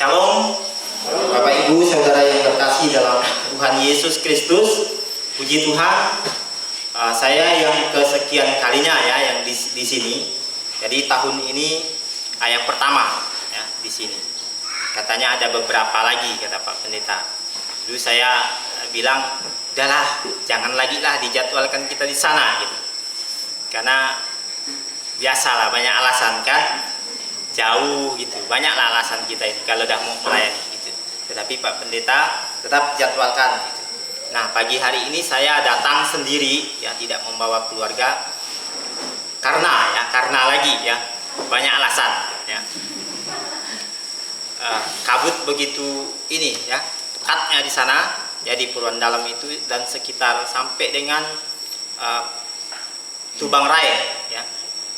Shalom, Bapak Ibu, saudara yang terkasih dalam Tuhan Yesus Kristus. Puji Tuhan, saya yang kesekian kalinya ya yang di sini. Jadi tahun ini yang pertama ya di sini. Katanya ada beberapa lagi, kata Pak Pendeta. Dulu saya bilang, udahlah, jangan lagi lah dijadwalkan kita di sana gitu. Karena biasalah banyak alasan kan. Jauh gitu, banyaklah alasan kita ini kalau udah mau melayani gitu. Tetapi Pak Pendeta tetap jadwalkan gitu. Nah, pagi hari ini saya datang sendiri ya, tidak membawa keluarga karena lagi ya banyak alasan ya. Kabut begitu ini ya, pekatnya di sana ya, di Purwan Dalam itu dan sekitar sampai dengan Tubang Raeng ya.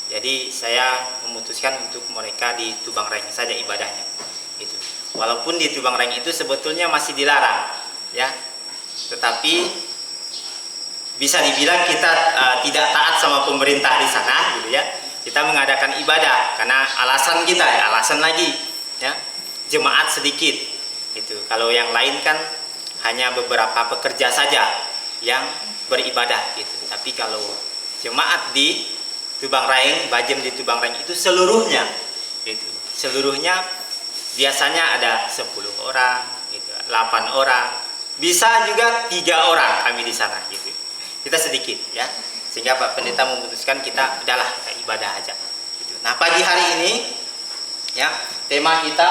Jadi saya memutuskan untuk mereka di Tubang Raeng saja ibadahnya. Itu. Walaupun di Tubang Raeng itu sebetulnya masih dilarang, ya. Tetapi bisa dibilang kita tidak taat sama pemerintah di sana, gitu ya. Kita mengadakan ibadah karena alasan kita, ya, alasan lagi, ya. Jemaat sedikit, itu. Kalau yang lain kan hanya beberapa pekerja saja yang beribadah, gitu. Tapi kalau jemaat di Tubang Raeng, Bajem di Tubang Raeng itu seluruhnya, gitu. Seluruhnya biasanya ada 10 orang, gitu, 8 orang, bisa juga 3 orang kami di sana, gitu. Kita sedikit, ya, sehingga Pak Pendeta memutuskan kita udahlah kita ibadah aja. Gitu. Nah, pagi hari ini, ya, tema kita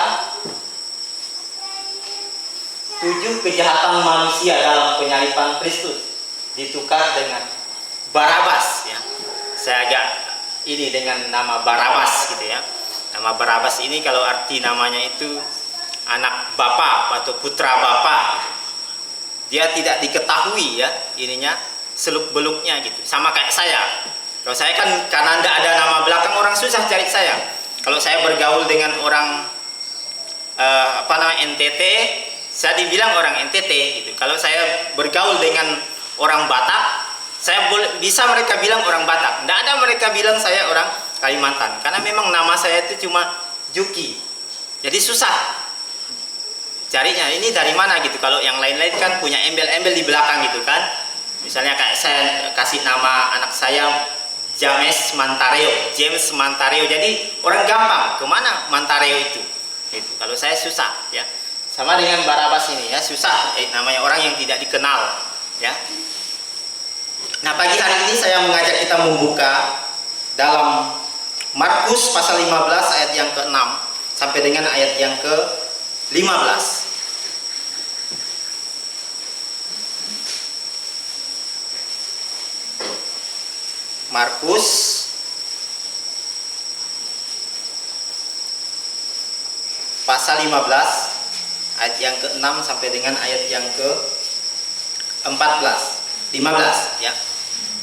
7 kejahatan manusia dalam penyaliban Kristus ditukar dengan Barabas, ya. Saya agak ini dengan nama Barabas gitu ya. Nama Barabas ini kalau arti namanya itu anak bapa atau putra bapa gitu. Dia tidak diketahui ya ininya seluk-beluknya gitu. Sama kayak saya. Kalau saya kan karena tidak ada nama belakang, orang susah cari saya. Kalau saya bergaul dengan orang NTT, saya dibilang orang NTT gitu. Kalau saya bergaul dengan orang Batak, saya bisa mereka bilang orang Batak. Tidak ada mereka bilang saya orang Kalimantan. Karena memang nama saya itu cuma Juki. Jadi susah carinya. Ini dari mana gitu. Kalau yang lain-lain kan punya embel-embel di belakang gitu kan. Misalnya kayak saya kasih nama anak saya James Mantareo. James Mantareo. Jadi orang gampang. Kemana Mantareo itu? Gitu. Kalau saya susah ya. Sama dengan Barabas ini ya. Susah. Namanya orang yang tidak dikenal ya. Nah, pagi hari ini saya mengajak kita membuka dalam Markus pasal 15 ayat yang ke-6 sampai dengan ayat yang ke-15. Markus pasal 15 ayat yang ke-6 sampai dengan ayat yang ke-14. 15 ya.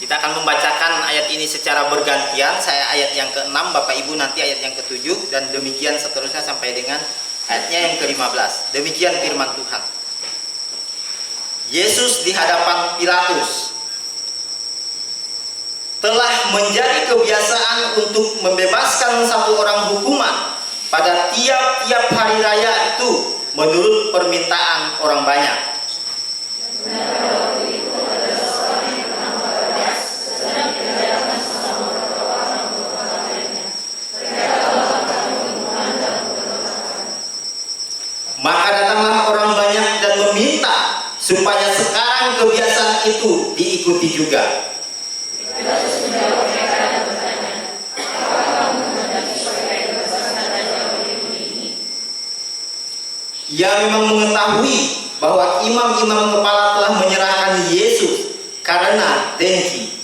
Kita akan membacakan ayat ini secara bergantian. Saya ayat yang ke-6, Bapak Ibu nanti ayat yang ke-7 dan demikian seterusnya sampai dengan ayatnya yang ke-15. Demikian firman Tuhan. Yesus di hadapan Pilatus. Telah menjadi kebiasaan untuk membebaskan satu orang hukuman pada tiap-tiap hari raya itu menurut permintaan orang banyak. Maka datanglah orang banyak dan meminta supaya sekarang kebiasaan itu diikuti juga. Ia memang mengetahui bahwa imam-imam kepala telah menyerahkan Yesus karena dengki.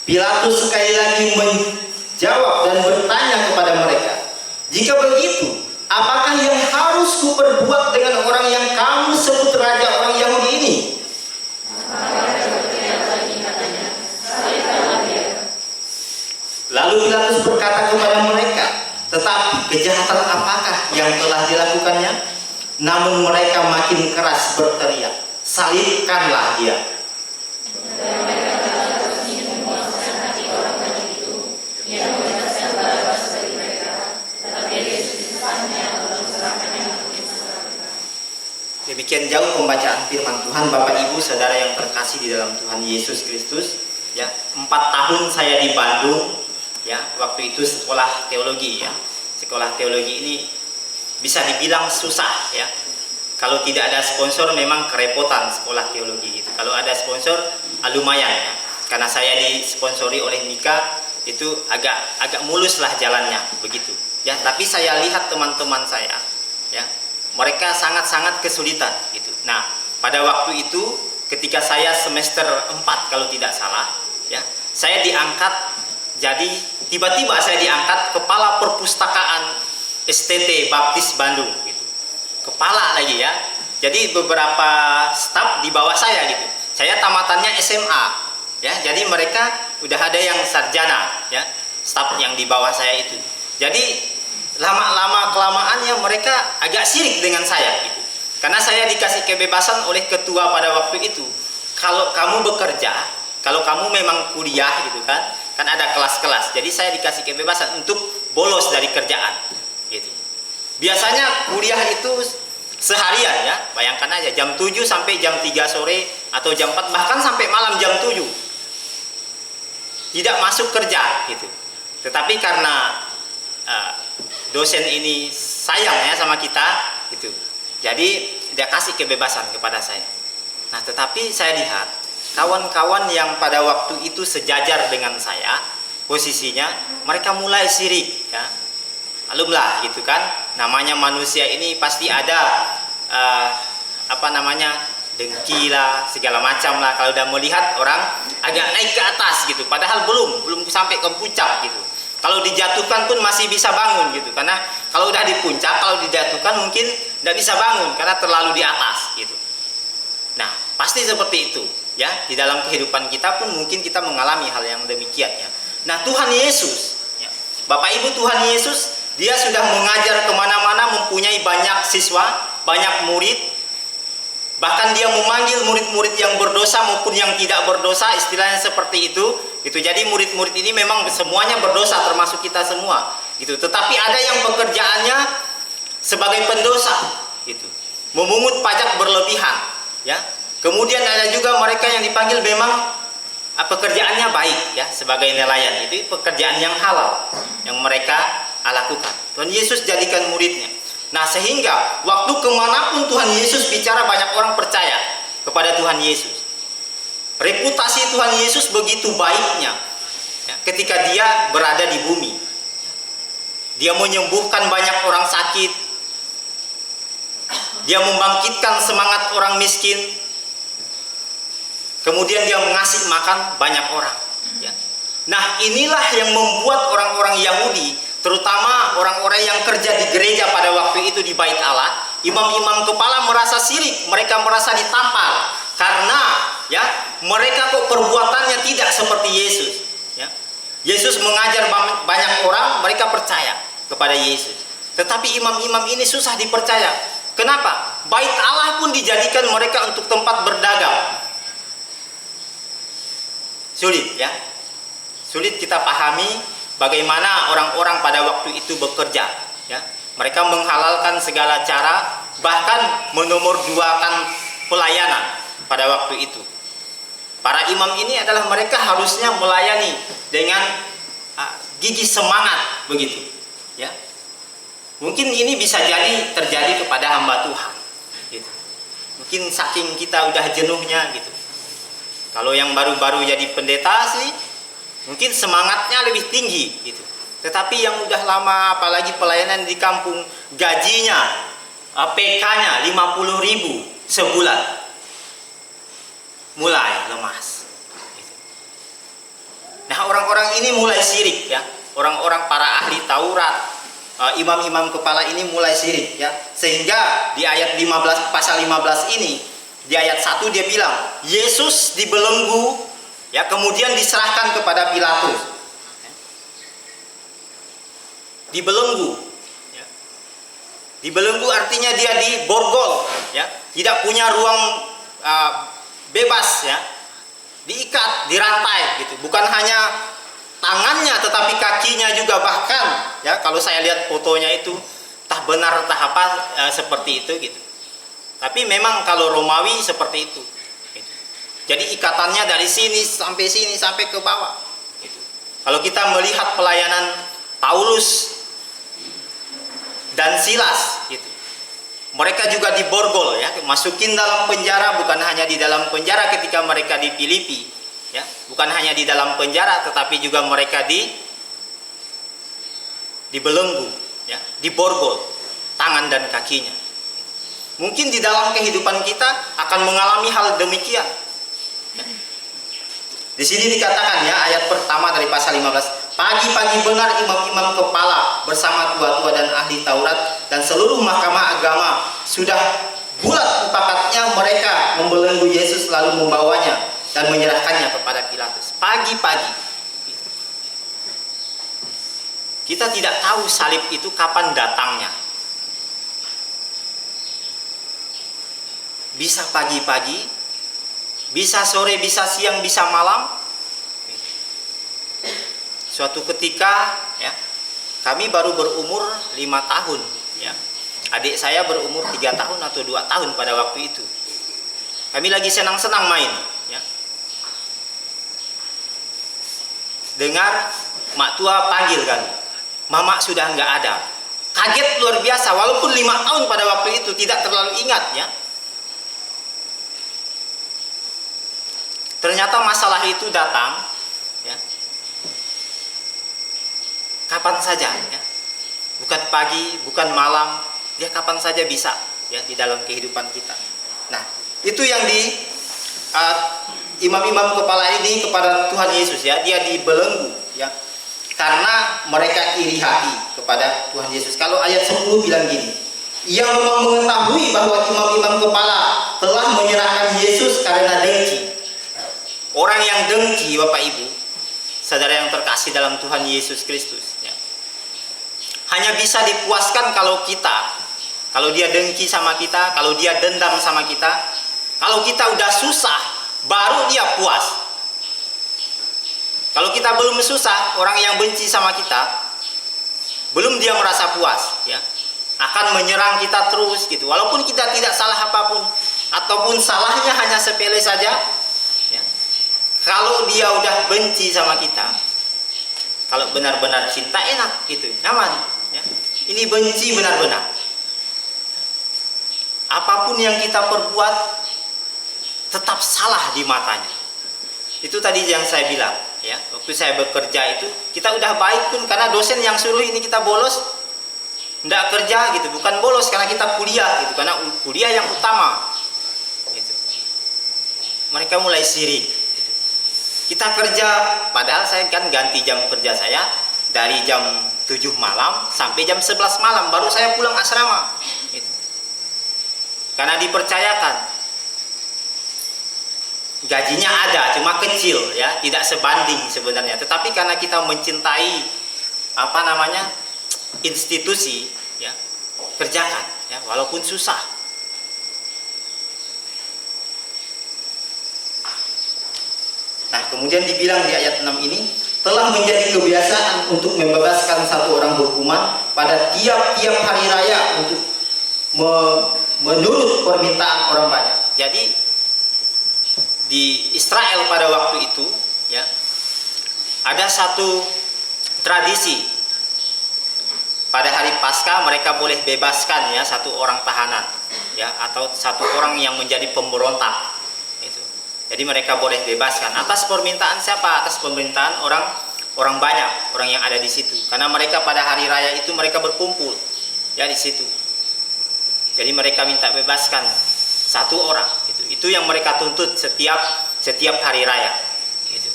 Pilatus sekali lagi menjawab dan bertanya kepada mereka, "Jika begitu, apakah yang harus kuperbuat dengan orang yang kamu sebut raja orang Yahudi ini?" Lalu Pilatus berkata kepada mereka, "Tetapi kejahatan apakah yang telah dilakukannya?" Namun mereka makin keras berteriak, "Salibkanlah dia." jauh pembacaan firman Tuhan, Bapak Ibu Saudara yang terkasih di dalam Tuhan Yesus Kristus, ya, 4 tahun saya di Bandung, ya, waktu itu sekolah teologi, ya. Sekolah teologi ini bisa dibilang susah, ya. Kalau tidak ada sponsor memang kerepotan sekolah teologi itu. Kalau ada sponsor lumayan, ya. Karena saya disponsori oleh Mika, itu agak mulus lah jalannya begitu, ya. Tapi saya lihat teman-teman saya, ya, mereka sangat-sangat kesulitan gitu. Nah, pada waktu itu ketika saya semester 4 kalau tidak salah, ya, saya diangkat, jadi tiba-tiba saya diangkat kepala perpustakaan STT Baptis Bandung gitu. Kepala lagi, ya. Jadi beberapa staf di bawah saya gitu. Saya tamatannya SMA, ya. Jadi mereka udah ada yang sarjana, ya. Staf yang di bawah saya itu. Jadi lama-lama kelamaannya mereka agak sirik dengan saya gitu. Karena saya dikasih kebebasan oleh ketua pada waktu itu. Kalau kamu bekerja, kalau kamu memang kuliah gitu kan ada kelas-kelas. Jadi saya dikasih kebebasan untuk bolos dari kerjaan gitu. Biasanya kuliah itu seharian, ya. Bayangkan aja jam 7 sampai jam 3 sore atau jam 4 bahkan sampai malam jam 7. Tidak masuk kerja gitu. Tetapi karena dosen ini sayang, ya, sama kita gitu. Jadi dia kasih kebebasan kepada saya. Nah, tetapi saya lihat kawan-kawan yang pada waktu itu sejajar dengan saya posisinya, mereka mulai sirik, ya. Malumlah gitu kan, namanya manusia ini pasti ada dengki lah, segala macam lah. Kalau udah melihat orang agak naik ke atas gitu, padahal belum sampai ke puncak gitu. Kalau dijatuhkan pun masih bisa bangun gitu, karena kalau udah di puncak, kalau dijatuhkan mungkin tidak bisa bangun karena terlalu di atas gitu. Nah, pasti seperti itu, ya. Di dalam kehidupan kita pun mungkin kita mengalami hal yang demikian, ya. Nah, Tuhan Yesus, ya. Bapak Ibu, Tuhan Yesus dia sudah mengajar kemana-mana, mempunyai banyak siswa, banyak murid. Bahkan dia memanggil murid-murid yang berdosa maupun yang tidak berdosa, istilahnya seperti itu. Jadi murid-murid ini memang semuanya berdosa, termasuk kita semua gitu. Tetapi ada yang pekerjaannya sebagai pendosa gitu. Memungut pajak berlebihan, ya. Kemudian ada juga mereka yang dipanggil memang pekerjaannya baik, ya, sebagai nelayan. Itu pekerjaan yang halal yang mereka lakukan. Tuhan Yesus jadikan muridnya. Nah, sehingga waktu kemanapun Tuhan Yesus bicara, banyak orang percaya kepada Tuhan Yesus. Reputasi Tuhan Yesus begitu baiknya, ya, ketika dia berada di bumi. Dia menyembuhkan banyak orang sakit. Dia membangkitkan semangat orang miskin. Kemudian dia mengasih makan banyak orang, ya. Nah, inilah yang membuat orang-orang Yahudi, terutama orang-orang yang kerja di gereja pada waktu itu di Bait Allah, imam-imam kepala merasa sirik, mereka merasa ditampar karena, ya, mereka kok perbuatannya tidak seperti Yesus, ya. Yesus mengajar banyak orang, mereka percaya kepada Yesus. Tetapi imam-imam ini susah dipercaya. Kenapa? Bait Allah pun dijadikan mereka untuk tempat berdagang. Sulit, ya. Sulit kita pahami bagaimana orang-orang pada waktu itu bekerja, ya. Mereka menghalalkan segala cara, bahkan menomorduakan pelayanan pada waktu itu. Para imam ini adalah mereka harusnya melayani dengan gigih semangat begitu, ya. Mungkin ini bisa jadi terjadi kepada hamba Tuhan gitu. Mungkin saking kita udah jenuhnya gitu. Kalau yang baru-baru jadi pendeta sih mungkin semangatnya lebih tinggi gitu. Tetapi yang udah lama, apalagi pelayanan di kampung, gajinya PK-nya 50.000 sebulan, mulai lemas gitu. Nah, orang-orang ini mulai sirik, ya. Orang-orang para ahli Taurat, imam-imam kepala ini mulai sirik, ya. Sehingga di ayat 15, pasal 15 ini, di ayat 1 dia bilang Yesus dibelenggu, ya, kemudian diserahkan kepada Pilatus. Dibelenggu, ya. Dibelenggu artinya dia diborgol, ya, tidak punya ruang bebas, ya, diikat, dirantai gitu. Bukan hanya tangannya tetapi kakinya juga, bahkan, ya, kalau saya lihat fotonya itu entah benar entah apa seperti itu gitu. Tapi memang kalau Romawi seperti itu. Gitu. Jadi ikatannya dari sini sampai ke bawah. Gitu. Kalau kita melihat pelayanan Paulus dan Silas, gitu. Mereka juga diborgol, ya, masukin dalam penjara, bukan hanya di dalam penjara ketika mereka di Filipi, ya, bukan hanya di dalam penjara, tetapi juga mereka dibelenggu, ya, diborgol tangan dan kakinya. Mungkin di dalam kehidupan kita akan mengalami hal demikian. Ya. Di sini dikatakan, ya, ayat pertama dari pasal 15. Pagi-pagi benar imam-imam kepala bersama tua-tua dan ahli Taurat dan seluruh mahkamah agama sudah bulat sepakatnya mereka membelenggu Yesus lalu membawanya dan menyerahkannya kepada Pilatus. Pagi-pagi. Kita tidak tahu salib itu kapan datangnya. Bisa pagi-pagi, bisa sore, bisa siang, bisa malam. Suatu ketika, ya, kami baru berumur 5 tahun, ya. Adik saya berumur 3 tahun atau 2 tahun pada waktu itu. Kami lagi senang-senang main, ya. Dengar mak tua panggil kami, "Mama sudah nggak ada." Kaget luar biasa, walaupun 5 tahun pada waktu itu tidak terlalu ingat, ya. Ternyata masalah itu datang, ya, kapan saja, ya. Bukan pagi, bukan malam, dia kapan saja bisa, ya, di dalam kehidupan kita. Nah, itu yang imam-imam kepala ini kepada Tuhan Yesus, ya, dia dibelenggu, ya, karena mereka iri hati kepada Tuhan Yesus. Kalau ayat 10 bilang gini, ia memang mengetahui bahwa imam-imam kepala telah menyerahkan Yesus karena dengki. Orang yang dengki, Bapak Ibu, saudara yang terkasih dalam Tuhan Yesus Kristus, ya, hanya bisa dipuaskan kalau dia dengki sama kita, kalau dia dendam sama kita, kalau kita udah susah, baru dia puas. Kalau kita belum susah, orang yang benci sama kita, belum dia merasa puas, ya, akan menyerang kita terus, gitu. Walaupun kita tidak salah apapun, ataupun salahnya hanya sepele saja, ya. Kalau dia udah benci sama kita, kalau benar-benar cinta enak, gitu, nyaman, ya. Ini benci benar-benar. Apapun yang kita perbuat tetap salah di matanya. Itu tadi yang saya bilang, ya. Waktu saya bekerja itu, kita udah baik pun karena dosen yang suruh ini kita bolos, nggak kerja, gitu. Bukan bolos karena kita kuliah, gitu. Karena kuliah yang utama, gitu. Mereka mulai sirik. Kita kerja, padahal saya kan ganti jam kerja saya dari jam 7 malam sampai jam 11 malam, baru saya pulang asrama, gitu. Karena dipercayakan, gajinya ada, cuma kecil, ya, tidak sebanding sebenarnya. Tetapi karena kita mencintai institusi, ya, kerjakan, ya, walaupun susah. Nah, kemudian dibilang di ayat 6 ini, telah menjadi kebiasaan untuk membebaskan satu orang hukuman pada tiap-tiap hari raya untuk menurut permintaan orang banyak. Jadi di Israel pada waktu itu, ya, ada satu tradisi. Pada hari Paskah mereka boleh bebaskan, ya, satu orang tahanan, ya, atau satu orang yang menjadi pemberontak. Jadi mereka boleh bebaskan atas permintaan siapa? Atas permintaan orang banyak, orang yang ada di situ. Karena mereka pada hari raya itu mereka berkumpul, ya, di situ. Jadi mereka minta bebaskan satu orang. Itu yang mereka tuntut setiap hari raya. Gitu.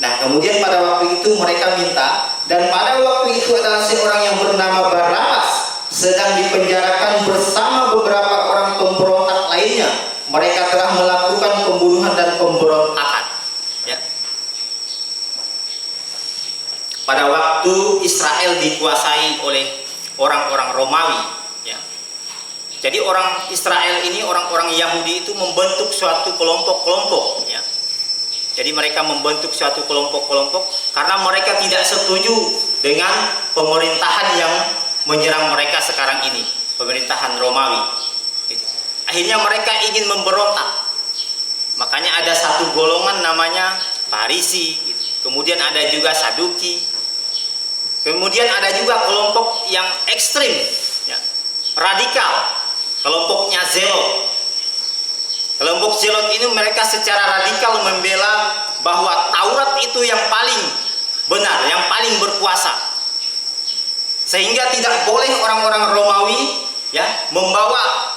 Nah, kemudian pada waktu itu mereka minta, dan pada waktu itu adalah seorang yang bernama Barnabas sedang dipenjarakan bersama beberapa orang pemberontak lainnya. Mereka telah melakukan pembunuhan dan pemberontakan, ya. Pada waktu Israel dikuasai oleh orang-orang Romawi, ya. Jadi orang Israel ini, orang-orang Yahudi itu membentuk suatu kelompok-kelompok, ya. Jadi mereka membentuk suatu kelompok-kelompok karena mereka tidak setuju dengan pemerintahan yang menyerang mereka sekarang ini. pemerintahan Romawi. Gitu. Akhirnya mereka ingin memberontak. Makanya ada satu golongan namanya Farisi, gitu. Kemudian ada juga Saduki, kemudian ada juga kelompok yang ekstrim, ya, radikal, kelompoknya Zelot. Kelompok Zelot ini mereka secara radikal membela bahwa Taurat itu yang paling benar, yang paling berkuasa, sehingga tidak boleh orang-orang Romawi, ya, membawa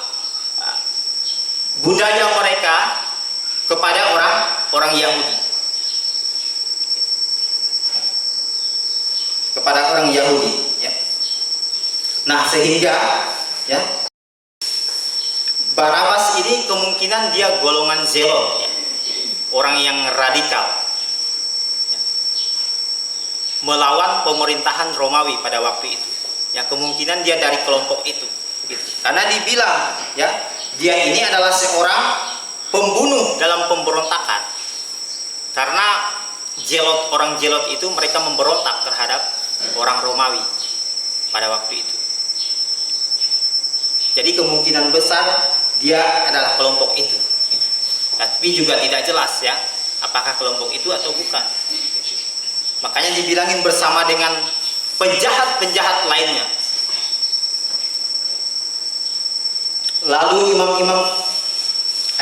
budaya mereka kepada orang Yahudi, kepada orang Yahudi, ya. Nah, sehingga, ya, Barabas ini kemungkinan dia golongan Zelot, ya, orang yang radikal, ya, melawan pemerintahan Romawi pada waktu itu. Ya, kemungkinan dia dari kelompok itu, gitu. Karena dibilang, ya, dia ini adalah seorang pembunuh dalam pemberontakan. Karena Zelot, orang Zelot itu mereka memberontak terhadap orang Romawi pada waktu itu. Jadi kemungkinan besar dia adalah kelompok itu. Tapi juga tidak jelas, ya, apakah kelompok itu atau bukan. Makanya dibilangin bersama dengan penjahat-penjahat lainnya. Lalu imam-imam,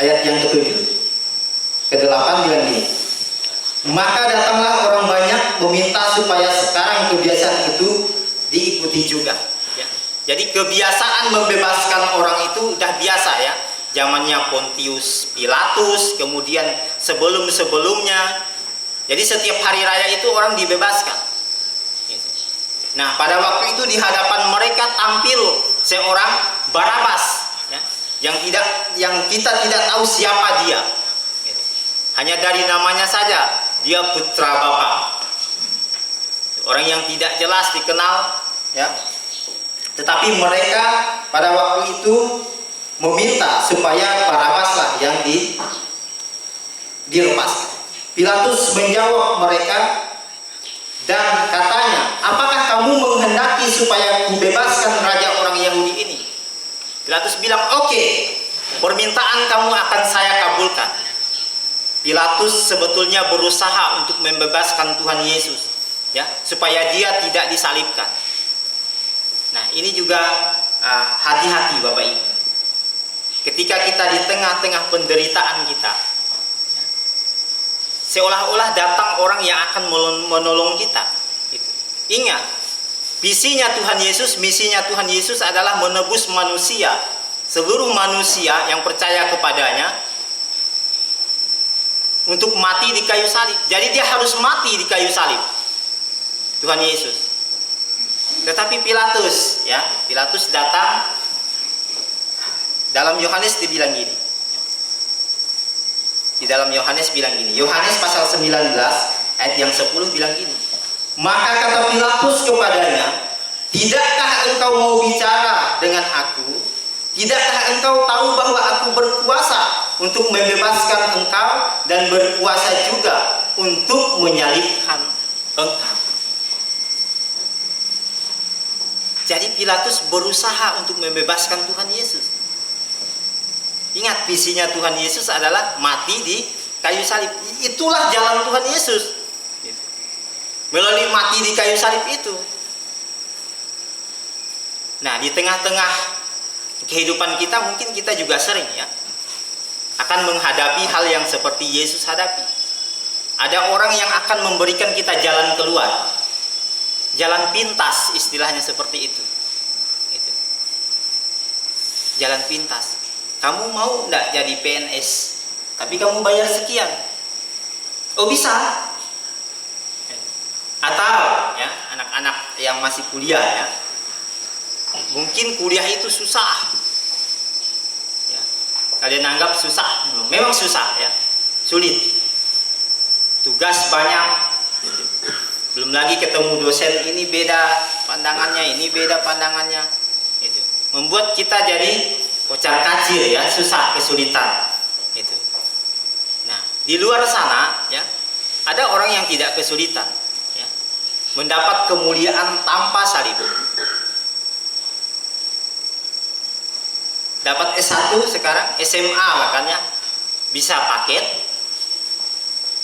ayat yang ke-7, ke-8 bilang gini, maka datanglah orang banyak meminta supaya sekarang kebiasaan itu diikuti juga. Ya. Jadi kebiasaan membebaskan orang itu udah biasa, ya. Zamannya Pontius Pilatus, kemudian sebelum-sebelumnya. Jadi setiap hari raya itu orang dibebaskan. Gitu. Nah, pada waktu itu di hadapan mereka tampil seorang Barabas, ya, yang kita tidak tahu siapa dia. Gitu. Hanya dari namanya saja dia putra Bapa. Orang yang tidak jelas dikenal, ya. Tetapi mereka pada waktu itu meminta supaya Barabaslah yang dilepaskan. Pilatus menjawab mereka dan katanya, apakah kamu menghendaki supaya kubebaskan raja orang Yahudi ini? Pilatus bilang, oke, permintaan kamu akan saya kabulkan. Pilatus sebetulnya berusaha untuk membebaskan Tuhan Yesus, ya, supaya dia tidak disalibkan. Nah, ini juga hati-hati Bapak Ibu. Ketika kita di tengah-tengah penderitaan kita, ya, seolah-olah datang orang yang akan menolong kita. Gitu. Ingat, misinya Tuhan Yesus adalah menebus manusia, seluruh manusia yang percaya kepadanya, untuk mati di kayu salib. Jadi dia harus mati di kayu salib, Tuhan Yesus. Tetapi Pilatus, ya, Pilatus datang. Dalam Yohanes dibilang gini. Di dalam Yohanes bilang gini. Yohanes pasal 19 ayat yang 10 bilang gini. Maka kata Pilatus kepadanya, tidakkah engkau mau bicara dengan aku? Tidakkah engkau tahu bahwa aku berkuasa untuk membebaskan engkau dan berkuasa juga untuk menyalibkan engkau? Jadi Pilatus berusaha untuk membebaskan Tuhan Yesus. Ingat, visinya Tuhan Yesus adalah mati di kayu salib. Itulah jalan Tuhan Yesus. Melalui mati di kayu salib itu. Nah, di tengah-tengah kehidupan kita mungkin kita juga sering, ya, akan menghadapi hal yang seperti Yesus hadapi. Ada orang yang akan memberikan kita jalan keluar. Jalan pintas, istilahnya seperti itu. Jalan pintas. Kamu mau enggak jadi PNS? Tapi kamu bayar sekian. Oh, bisa. Atau, ya, anak-anak yang masih kuliah, ya, mungkin kuliah itu susah. Ya. Kalian anggap susah? Memang susah, ya. Sulit. Tugas banyak. Belum lagi ketemu dosen, ini beda pandangannya, ini beda pandangannya. Gitu. Membuat kita jadi kocar kacir, ya, susah, kesulitan. Itu. Nah, di luar sana, ya, ada orang yang tidak kesulitan, ya, mendapat kemuliaan tanpa salib. dapat S1 sekarang, SMA makanya bisa paket.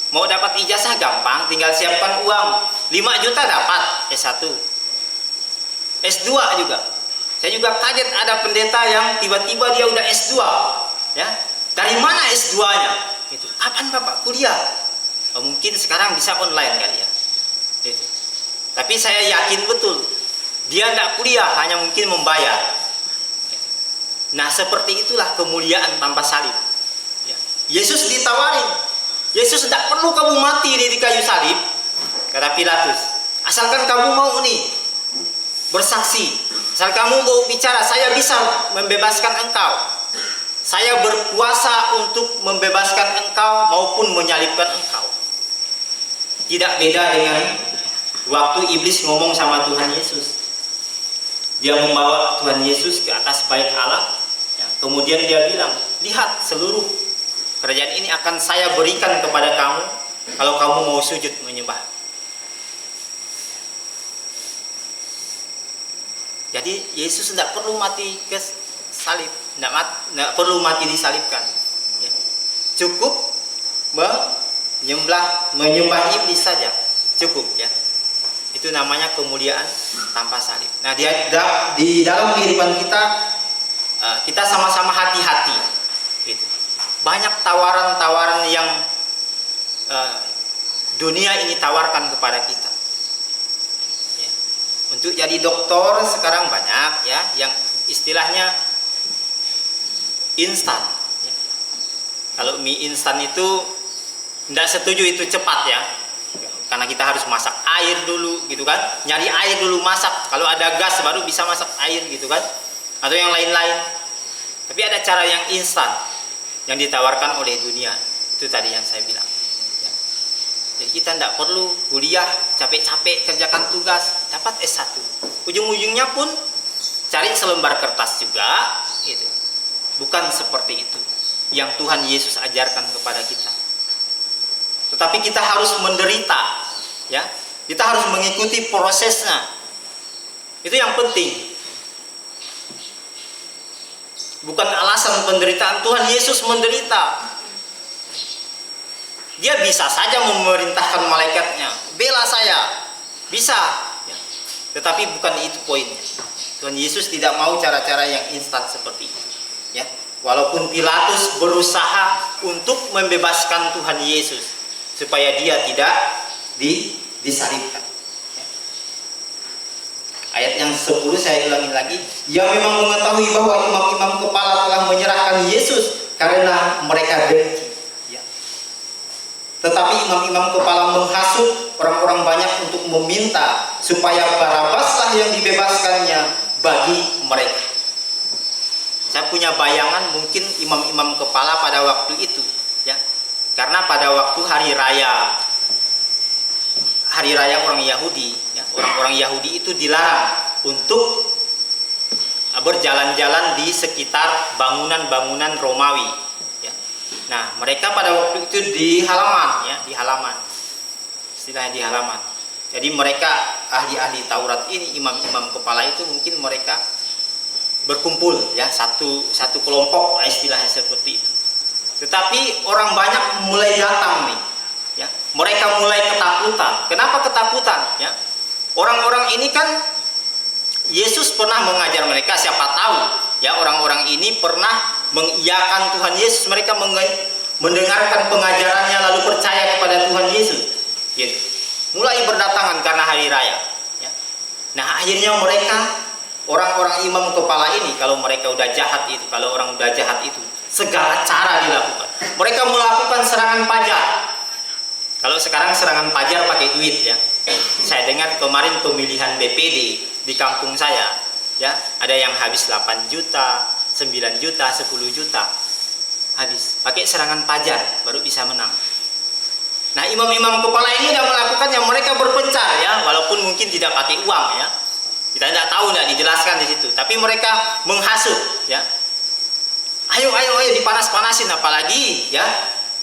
Mau dapat ijazah gampang, tinggal siapkan uang 5 juta dapat S1. S2 juga. Saya juga kaget ada pendeta yang tiba-tiba dia udah S2. Ya. Dari mana S2-nya? Gitu. Kapan Bapak kuliah? Oh, mungkin sekarang bisa online kali ya. Gitu. Tapi saya yakin betul dia tidak kuliah, hanya mungkin membayar. Gitu. Nah, seperti itulah kemuliaan tanpa salib. Ya. Yesus ditawarin. Yesus tidak perlu kamu mati di kayu salib, kata Pilatus. Asalkan kamu mau nih bersaksi, asal kamu mau bicara, saya bisa membebaskan engkau. Saya berkuasa untuk membebaskan engkau maupun menyalibkan engkau. Tidak beda dengan waktu iblis ngomong sama Tuhan Yesus. Dia membawa Tuhan Yesus ke atas bait Allah, ya, kemudian dia bilang, lihat seluruh kerajaan ini akan saya berikan kepada kamu kalau kamu mau sujud menyembah. Jadi Yesus tidak perlu mati ke salib, tidak perlu mati disalibkan. Ya. Cukup menyembah iblis saja, cukup ya. Itu namanya kemuliaan tanpa salib. Nah, di dalam kehidupan kita, kita sama-sama hati-hati. Gitu. Banyak tawaran-tawaran yang dunia ini tawarkan kepada kita. Ya. Untuk jadi dokter sekarang banyak ya, yang istilahnya instan. Ya. Kalau mie instan itu tidak setuju itu cepat ya, karena kita harus masak air dulu gitu kan, nyari air dulu masak. Kalau ada gas baru bisa masak air gitu kan, atau yang lain-lain. Tapi ada cara yang instan yang ditawarkan oleh dunia, itu tadi yang saya bilang ya. Jadi kita tidak perlu kuliah capek-capek kerjakan tugas dapat S1, ujung-ujungnya pun cari selembar kertas juga gitu. Bukan seperti itu yang Tuhan Yesus ajarkan kepada kita. Tetapi kita harus menderita ya, kita harus mengikuti prosesnya, itu yang penting. Bukan alasan penderitaan. Tuhan Yesus menderita. Dia bisa saja memerintahkan malaikatnya, bela saya, bisa ya. Tetapi bukan itu poinnya. Tuhan Yesus tidak mau cara-cara yang instan seperti itu ya. Walaupun Pilatus berusaha untuk membebaskan Tuhan Yesus supaya dia tidak disalibkan. Ayat yang 10 saya ulangi lagi. Ia memang mengetahui bahwa imam-imam kepala telah menyerahkan Yesus karena mereka dengki. Ya. Tetapi imam-imam kepala menghasut orang-orang banyak untuk meminta supaya Barabaslah yang dibebaskannya bagi mereka. Saya punya bayangan mungkin imam-imam kepala pada waktu itu, ya, karena pada waktu hari raya orang Yahudi, ya, orang-orang Yahudi itu dilarang untuk berjalan-jalan di sekitar bangunan-bangunan Romawi. Ya. Nah, mereka pada waktu itu di halaman, ya, di halaman, istilahnya di halaman. Jadi mereka ahli-ahli Taurat ini, imam-imam kepala itu mungkin mereka berkumpul, ya, satu kelompok, istilahnya seperti itu. Tetapi orang banyak mulai datang nih. Ya, mereka mulai ketakutan. Kenapa ketakutan? Ya, orang-orang ini kan Yesus pernah mengajar mereka, siapa tahu ya orang-orang ini pernah mengiyakan Tuhan Yesus, mereka mendengarkan pengajarannya lalu percaya kepada Tuhan Yesus. Gitu. Mulai berdatangan karena hari raya. Ya. Nah, akhirnya mereka orang-orang imam kepala ini, kalau mereka udah jahat itu, kalau orang udah jahat itu, segala cara dilakukan. Mereka melakukan serangan pajar. Kalau sekarang serangan pajar pakai duit, ya. Saya dengar kemarin pemilihan BPD di kampung saya, ya, ada yang habis 8 juta, 9 juta, 10 juta. Habis pakai serangan pajar baru bisa menang. Nah, imam-imam kepala ini sudah melakukannya, mereka berpencar, ya, walaupun mungkin tidak pakai uang, ya. Kita tidak tahu, tidak dijelaskan di situ, tapi mereka menghasut, ya. Ayo dipanas-panasin, apalagi, ya.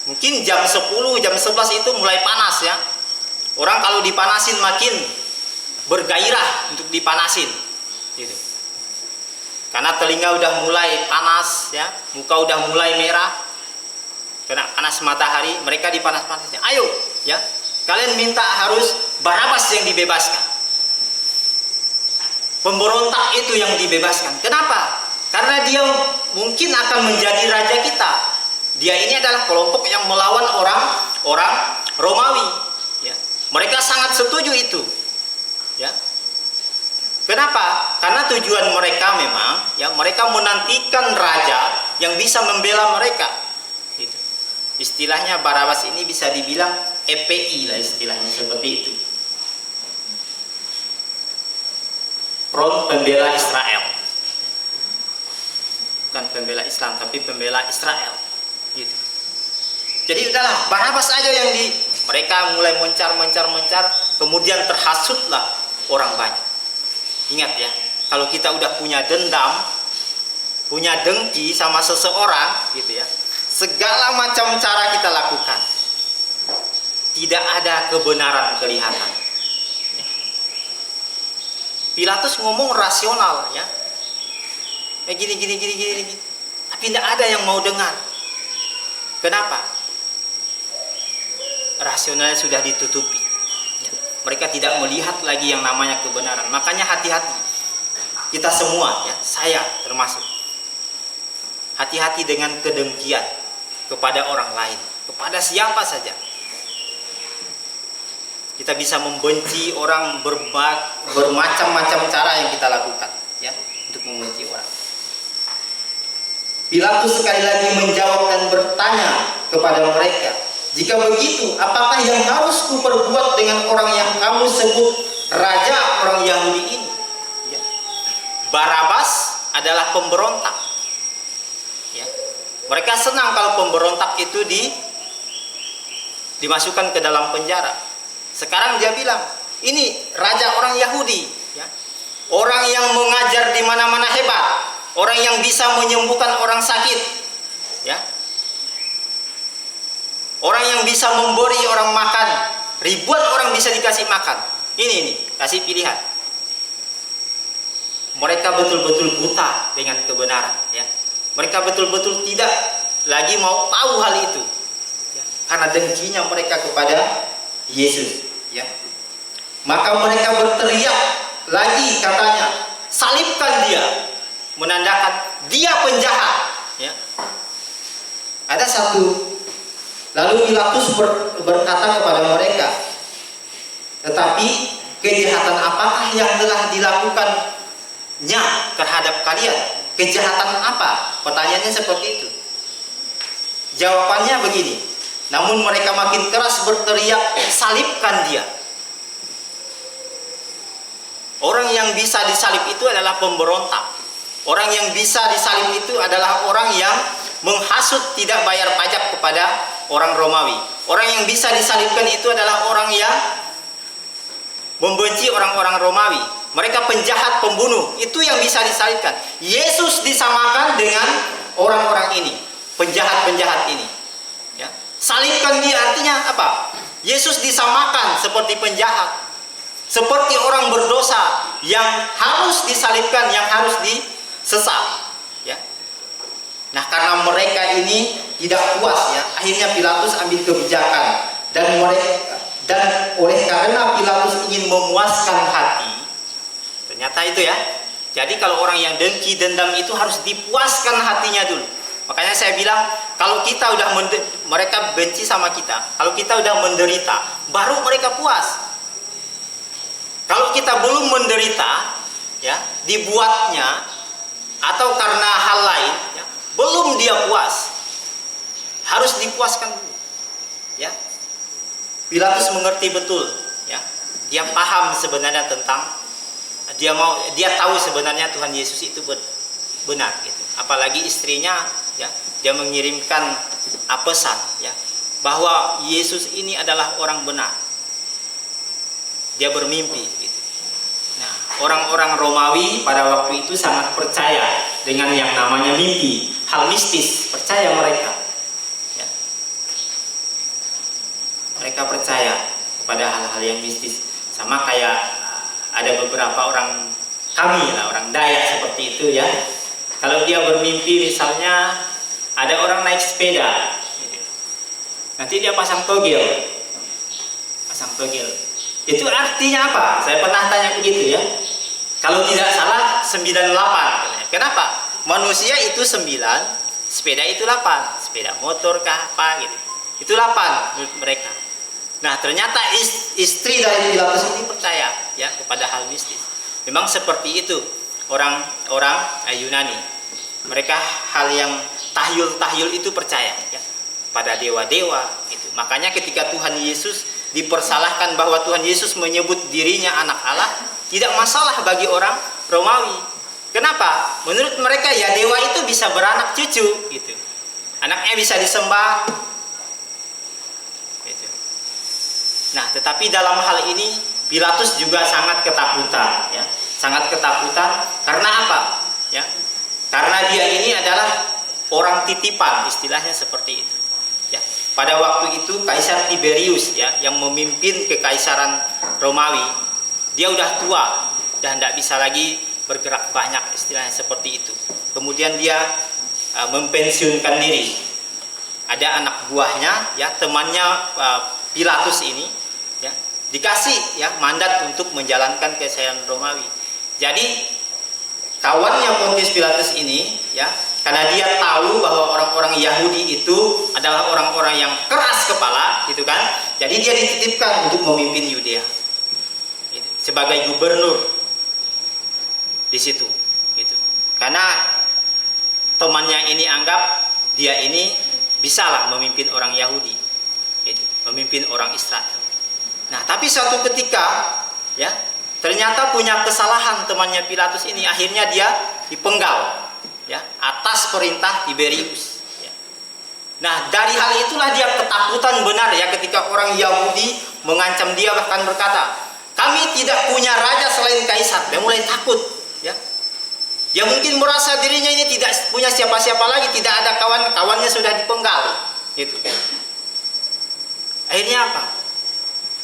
Mungkin jam 10, jam 11 itu mulai panas, ya. Orang kalau dipanasin makin bergairah untuk dipanasin, gitu. karena telinga udah mulai panas, ya, muka udah mulai merah, kena panas matahari, mereka dipanas-panasnya. Ayo, ya, kalian minta harus Barabas yang dibebaskan. Pemberontak itu yang dibebaskan. Kenapa? Karena dia mungkin akan menjadi raja kita. Dia ini adalah kelompok yang melawan orang Romawi. Ya. Mereka sangat setuju itu. Ya. Kenapa? Karena tujuan mereka memang, ya, mereka menantikan raja yang bisa membela mereka. Gitu. Istilahnya Barabas ini bisa dibilang EPI lah, istilahnya seperti itu. Front Pembela Israel. Bukan pembela Islam, tapi pembela Israel. Gitu. Jadi udahlah, Barabas aja yang mereka mulai mencar, kemudian terhasutlah orang banyak. Ingat ya, kalau kita udah punya dendam, punya dengki sama seseorang, gitu ya, segala macam cara kita lakukan, tidak ada kebenaran kelihatan. Pilatus ngomong rasional, ya, gini, tapi tidak ada yang mau dengar. Kenapa? Rasionalnya sudah ditutupi. Mereka tidak melihat lagi yang namanya kebenaran. Makanya hati-hati. Kita semua, ya, saya termasuk. Hati-hati dengan kedengkian kepada orang lain, kepada siapa saja. Kita bisa membenci orang bermacam-macam cara yang kita lakukan, ya, untuk membenci orang. Pilatus sekali lagi menjawab dan bertanya kepada mereka, jika begitu, apakah yang harus kuperbuat dengan orang yang kamu sebut raja orang Yahudi ini? Ya. Barabas adalah pemberontak. Ya. Mereka senang kalau pemberontak itu dimasukkan ke dalam penjara. Sekarang dia bilang, ini raja orang Yahudi. Ya. Orang yang mengajar di mana-mana hebat. Orang yang bisa menyembuhkan orang sakit. Ya. Orang yang bisa memberi orang makan, ribuan orang bisa dikasih makan. Ini kasih pilihan. Mereka betul-betul buta dengan kebenaran, ya. Mereka betul-betul tidak lagi mau tahu hal itu, ya. Karena dengkinya mereka kepada Yesus, ya. Maka mereka berteriak lagi, katanya, salibkan dia, menandakan dia penjahat, ya. Ada satu. Lalu Pilatus berkata kepada mereka, tetapi kejahatan apakah yang telah dilakukannya terhadap kalian? Kejahatan apa? Pertanyaannya seperti itu. Jawabannya begini, namun mereka makin keras berteriak, salibkan dia. Orang yang bisa disalib itu adalah pemberontak. Orang yang bisa disalib itu adalah orang yang menghasut tidak bayar pajak kepada orang Romawi. Orang yang bisa disalibkan itu adalah orang yang membenci orang-orang Romawi. Mereka penjahat, pembunuh. Itu yang bisa disalibkan. Yesus disamakan dengan orang-orang ini, penjahat-penjahat ini. Ya. Salibkan dia artinya apa? Yesus disamakan seperti penjahat, seperti orang berdosa yang harus disalibkan, yang harus disesat. Ya. Nah, karena mereka ini tidak puas, ya, akhirnya Pilatus ambil kebijakan dan oleh karena Pilatus ingin memuaskan hati, ternyata itu, ya. Jadi kalau orang yang dengki, dendam itu harus dipuaskan hatinya dulu. Makanya saya bilang, kalau kita udah mereka benci sama kita, kalau kita udah menderita, baru mereka puas. Kalau kita belum menderita, ya, dibuatnya atau karena hal lain, ya, belum dia puas. Harus dipuaskan dulu, ya. Pilatus mengerti betul, ya. Dia paham sebenarnya tentang, dia tahu sebenarnya Tuhan Yesus itu benar, gitu. Apalagi istrinya, ya, dia mengirimkan pesan, ya, bahwa Yesus ini adalah orang benar. Dia bermimpi, gitu. Nah, orang-orang Romawi pada waktu itu sangat percaya dengan yang namanya mimpi, hal mistis, percaya mereka. Mereka percaya kepada hal-hal yang mistis. Sama kayak ada beberapa orang kami lah, orang Dayak seperti itu, ya. Kalau dia bermimpi misalnya ada orang naik sepeda, gitu. Nanti dia pasang togel. Itu artinya apa? Saya pernah tanya begitu ya. Kalau tidak salah 98 katanya. Kenapa? Manusia itu 9, sepeda itu 8. Sepeda motor kah apa gitu. Itu 8 menurut mereka. Nah, ternyata istri dari Pilatus ini percaya ya kepada hal mistis. Memang seperti itu orang-orang Yunani. Mereka hal yang tahyul itu percaya ya pada dewa-dewa gitu. Makanya ketika Tuhan Yesus dipersalahkan bahwa Tuhan Yesus menyebut dirinya anak Allah, tidak masalah bagi orang Romawi. Kenapa? Menurut mereka ya dewa itu bisa beranak cucu gitu. Anaknya bisa disembah gitu. Nah, tetapi dalam hal ini Pilatus juga sangat ketakutan ya. Sangat ketakutan karena apa? Ya. Karena dia ini adalah orang titipan, istilahnya seperti itu. Ya. Pada waktu itu Kaisar Tiberius ya yang memimpin kekaisaran Romawi, dia udah tua dan tidak bisa lagi bergerak banyak, istilahnya seperti itu. Kemudian dia mempensiunkan diri. Ada anak buahnya ya, temannya Pilatus ini ya, dikasih ya mandat untuk menjalankan kekaisaran Romawi. Jadi kawannya Pontius Pilatus ini ya, karena dia tahu bahwa orang-orang Yahudi itu adalah orang-orang yang keras kepala gitu kan, jadi dia dititipkan untuk memimpin Yudea gitu, sebagai gubernur di situ gitu. Karena temannya ini anggap dia ini bisalah memimpin orang Yahudi gitu, memimpin orang Israel. Nah, tapi suatu ketika ya ternyata punya kesalahan temannya Pilatus ini, akhirnya dia dipenggal ya atas perintah Tiberius ya. Nah, dari hal itulah dia ketakutan benar ya ketika orang Yahudi mengancam dia, bahkan berkata, kami tidak punya raja selain kaisar. Dia mulai takut ya. Dia mungkin merasa dirinya ini tidak punya siapa-siapa lagi, tidak ada kawan-kawannya, sudah dipenggal gitu. Akhirnya apa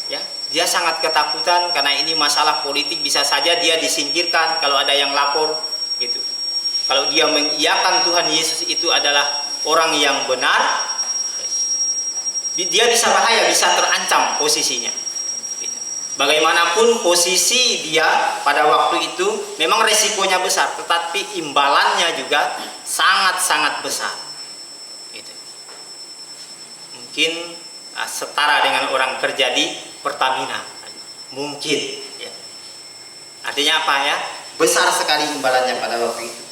ya, dia sangat ketakutan karena ini masalah politik, bisa saja dia disingkirkan kalau ada yang lapor gitu. Kalau dia mengiyakan Tuhan Yesus itu adalah orang yang benar, dia bisa bahaya, bisa terancam posisinya gitu. Bagaimanapun posisi dia pada waktu itu memang resikonya besar, tetapi imbalannya juga sangat-sangat besar gitu. Mungkin setara dengan orang kerja di Pertamina mungkin ya. Artinya apa ya, besar sekali imbalannya pada waktu itu.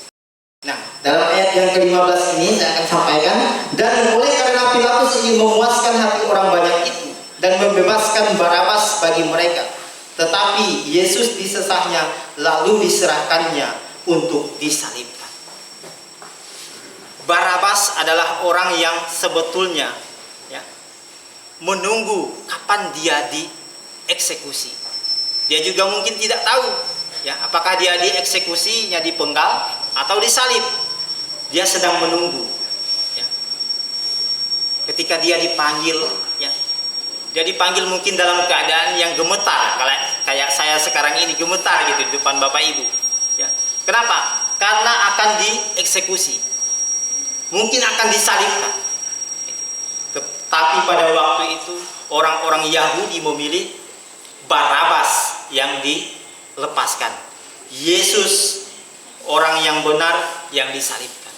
Nah, dalam ayat yang ke-15 ini saya akan sampaikan, dan oleh karena Pilatus ingin memuaskan hati orang banyak itu dan membebaskan Barabas bagi mereka, tetapi Yesus disesahnya lalu diserahkannya untuk disalibkan. Barabas adalah orang yang sebetulnya ya menunggu kapan dia dieksekusi. Dia juga mungkin tidak tahu ya apakah dia dieksekusinya dipenggal atau disalib. Dia sedang menunggu ya. Ketika dia dipanggil ya, dia dipanggil mungkin dalam keadaan yang gemetar, kayak saya sekarang ini gemetar gitu di depan Bapak Ibu ya. Kenapa? Karena akan dieksekusi, mungkin akan disalibkan. Tapi pada waktu itu orang-orang Yahudi memilih Barabas yang dilepaskan, Yesus orang yang benar yang disalibkan.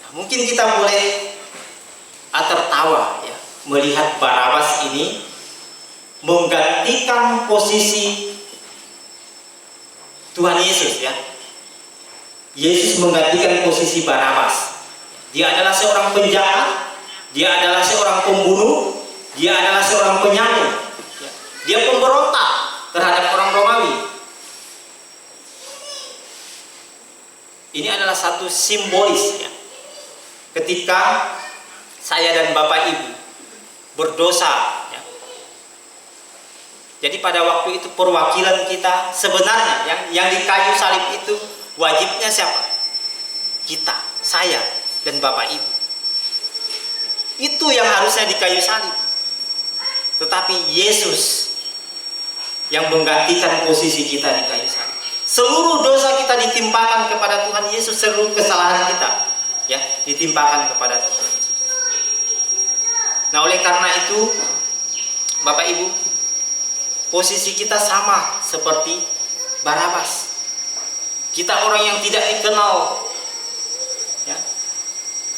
Nah, mungkin kita boleh tertawa ya melihat Barabas ini menggantikan posisi Tuhan Yesus ya. Yesus menggantikan posisi Barabas. Dia adalah seorang penjahat, dia adalah seorang pembunuh, dia adalah seorang penyanyi ya. Dia pemberontak terhadap orang Romawi. Ini adalah satu simbolis ya. Ketika saya dan Bapak Ibu berdosa ya. Jadi pada waktu itu perwakilan kita sebenarnya yang di kayu salib itu wajibnya siapa? Kita, saya dan Bapak Ibu. Itu yang harusnya di kayu salib. Tetapi Yesus yang menggantikan posisi kita di kayu salib. Seluruh dosa kita ditimpakan kepada Tuhan Yesus, seluruh kesalahan kita ya ditimpakan kepada Tuhan Yesus. Nah, oleh karena itu Bapak Ibu, posisi kita sama seperti Barabas. Kita orang yang tidak dikenal ya.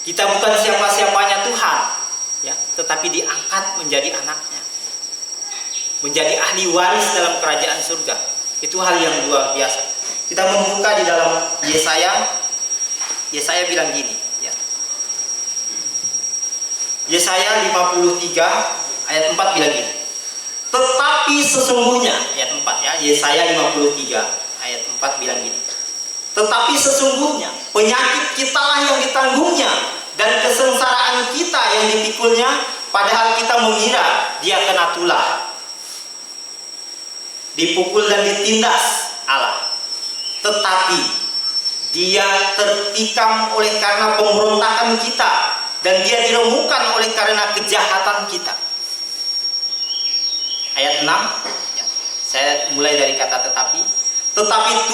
Kita bukan siapa-siapanya Tuhan ya, tetapi diangkat menjadi anaknya, menjadi ahli waris dalam kerajaan surga. Itu hal yang luar biasa. Kita membuka di dalam Yesaya bilang gini ya. Yesaya 53 ayat 4 bilang gini. Tetapi sesungguhnya, ayat 4 ya, Yesaya 53 ayat 4 bilang gini. Tetapi sesungguhnya penyakit kitalah yang ditanggungnya dan kesengsaraan kita yang dipikulnya, padahal kita mengira dia kena tulah, dipukul dan ditindas Allah, tetapi dia tertikam oleh karena pemberontakan kita, dan dia diremukkan oleh karena kejahatan kita. Ayat 6 ya, saya mulai dari kata tetapi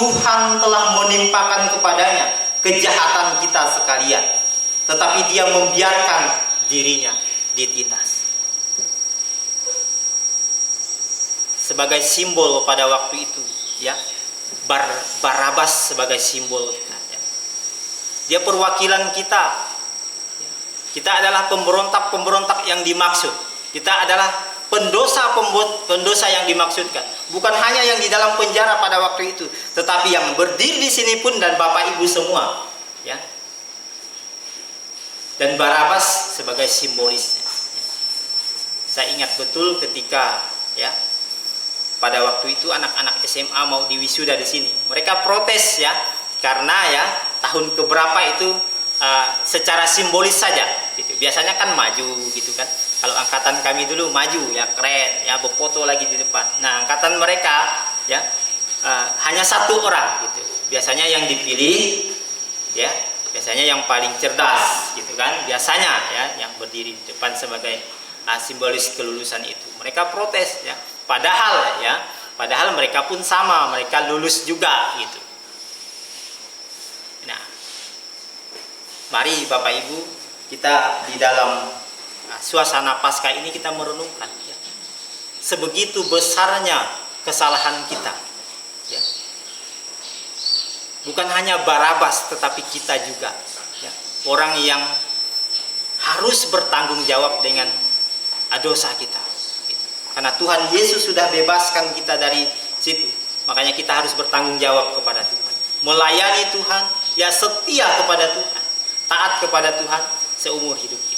Tuhan telah menimpakan kepadanya kejahatan kita sekalian, tetapi dia membiarkan dirinya ditindas. Sebagai simbol pada waktu itu ya, Barabas sebagai simbol kita ya. Dia perwakilan kita ya. Kita adalah pemberontak yang dimaksud. Kita adalah pendosa yang dimaksudkan. Bukan hanya yang di dalam penjara pada waktu itu, tetapi yang berdiri di sini pun, dan Bapak Ibu semua ya. Dan Barabas sebagai simbolisnya ya. Saya ingat betul ketika ya, pada waktu itu anak-anak SMA mau diwisuda di sini. Mereka protes ya, karena ya tahun keberapa itu secara simbolis saja gitu. Biasanya kan maju gitu kan. Kalau angkatan kami dulu maju ya, keren ya, berfoto lagi di depan. Nah, angkatan mereka ya hanya satu orang gitu. Biasanya yang dipilih ya, biasanya yang paling cerdas gitu kan. Biasanya ya yang berdiri di depan sebagai simbolis kelulusan itu. Mereka protes ya. Padahal mereka pun sama, mereka lulus juga gitu. Nah, mari Bapak Ibu, kita di dalam suasana Paskah ini kita merenungkan ya, sebegitu besarnya kesalahan kita ya. Bukan hanya Barabas, tetapi kita juga ya, orang yang harus bertanggung jawab dengan dosa kita. Karena Tuhan Yesus sudah bebaskan kita dari situ. Makanya kita harus bertanggung jawab kepada Tuhan. Melayani Tuhan, ya setia kepada Tuhan. Taat kepada Tuhan seumur hidup kita.